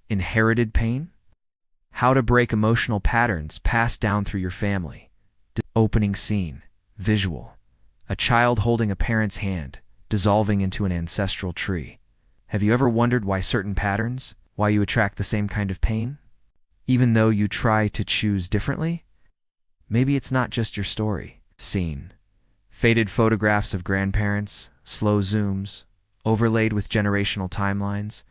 Inherited pain? How to break emotional patterns passed down through your family. Opening scene. Visual. A child holding a parent's hand, dissolving into an ancestral tree. Have you ever wondered why certain patterns, why you attract the same kind of pain, even though you try to choose differently? Maybe it's not just your story. Scene. Faded photographs of grandparents, slow zooms, overlaid with generational timelines.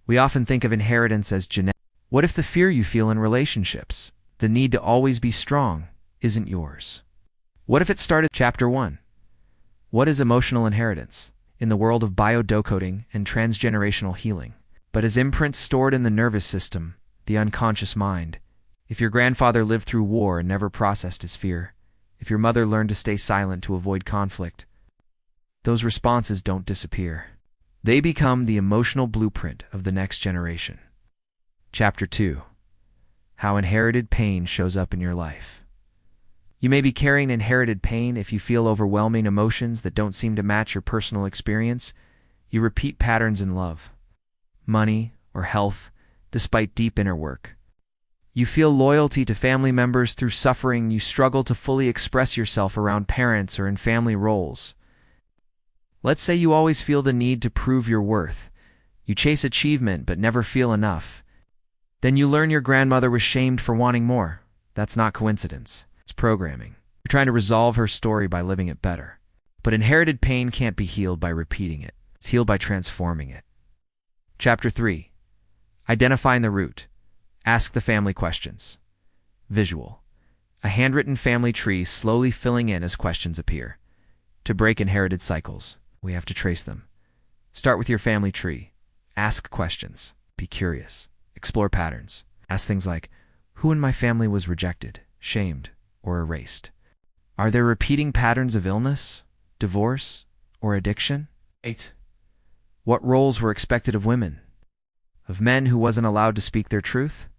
We often think of inheritance as genetic. What if the fear you feel in relationships, the need to always be strong, isn't yours? What if it started? Chapter 1. What is emotional inheritance? In the world of biodecoding and transgenerational healing, but as imprints stored in the nervous system, the unconscious mind. If your grandfather lived through war and never processed his fear, if your mother learned to stay silent to avoid conflict, those responses don't disappear. They become the emotional blueprint of the next generation. Chapter 2. How inherited pain shows up in your life. You may be carrying inherited pain if you feel overwhelming emotions that don't seem to match your personal experience. You repeat patterns in love, money, or health, despite deep inner work. You feel loyalty to family members through suffering. You struggle to fully express yourself around parents or in family roles. Let's say you always feel the need to prove your worth. You chase achievement but never feel enough. Then you learn your grandmother was shamed for wanting more. That's not coincidence. It's programming. You're trying to resolve her story by living it better. But inherited pain can't be healed by repeating it. It's healed by transforming it. Chapter 3. Identifying the root. Ask the family questions. Visual. A handwritten family tree slowly filling in as questions appear. To break inherited cycles, we have to trace them. Start with your family tree. Ask questions. Be curious. Explore patterns. Ask things like, who in my family was rejected, shamed, or erased? Are there repeating patterns of illness, divorce, or addiction? 8. What roles were expected of women? Of men who wasn't allowed to speak their truth?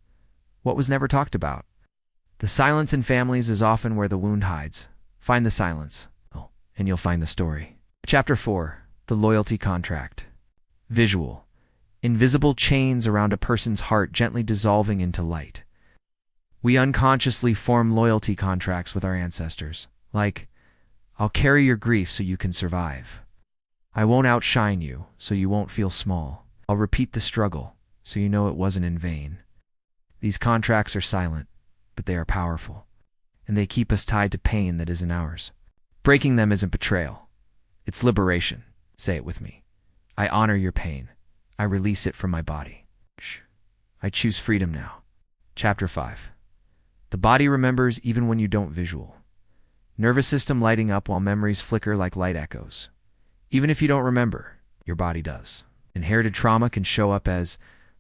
What was never talked about? The silence in families is often where the wound hides. Find the silence, and you'll find the story. Chapter 4. The loyalty contract. Visual. Invisible chains around a person's heart gently dissolving into light. We unconsciously form loyalty contracts with our ancestors, like, I'll carry your grief so you can survive. I won't outshine you, so you won't feel small. I'll repeat the struggle, so you know it wasn't in vain. These contracts are silent, but they are powerful, and they keep us tied to pain that isn't ours. Breaking them isn't betrayal. It's liberation. Say it with me. I honor your pain. I release it from my body. I choose freedom now. Chapter 5. The body remembers even when you don't. Visual. Nervous system lighting up while memories flicker like light echoes. Even if you don't remember, your body does. Inherited trauma can show up as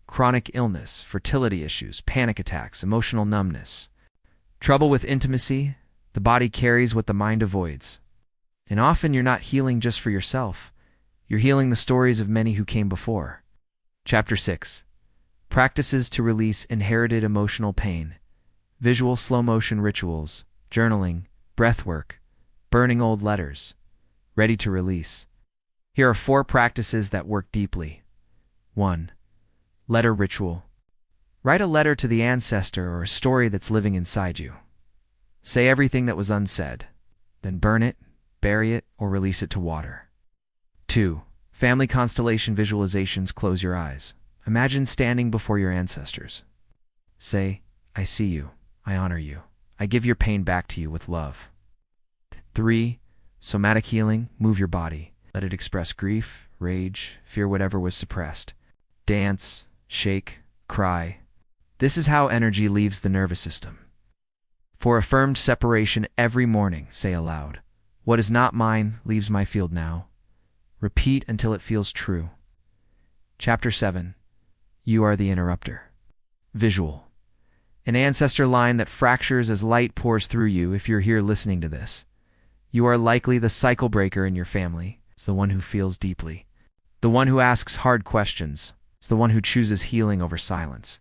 chronic illness, fertility issues, panic attacks, emotional numbness. Trouble with intimacy, the body carries what the mind avoids. And often you're not healing just for yourself. You're healing the stories of many who came before. Chapter 6. Practices to release inherited emotional pain. Visual slow-motion rituals, journaling, breathwork, burning old letters. Ready to release. Here are 4 practices that work deeply. 1. Letter ritual. Write a letter to the ancestor or a story that's living inside you. Say everything that was unsaid, then burn it, bury it, or release it to water. 2. Family constellation visualizations. Close your eyes. Imagine standing before your ancestors. Say, I see you. I honor you. I give your pain back to you with love. 3. Somatic healing. Move your body. Let it express grief, rage, fear, whatever was suppressed. Dance, shake, cry. This is how energy leaves the nervous system. For affirmed separation every morning, say aloud, what is not mine leaves my field now. Repeat until it feels true. Chapter 7. You are the interrupter. Visual. An ancestor line that fractures as light pours through you. If you're here listening to this, you are likely the cycle breaker in your family. It's the one who feels deeply. The one who asks hard questions. It's the one who chooses healing over silence.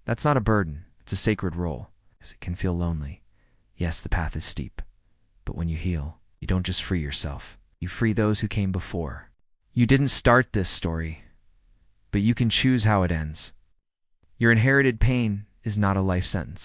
That's not a burden. It's a sacred role. It can feel lonely. Yes, the path is steep. But when you heal, you don't just free yourself. You free those who came before. You didn't start this story, but you can choose how it ends. Your inherited pain is not a life sentence.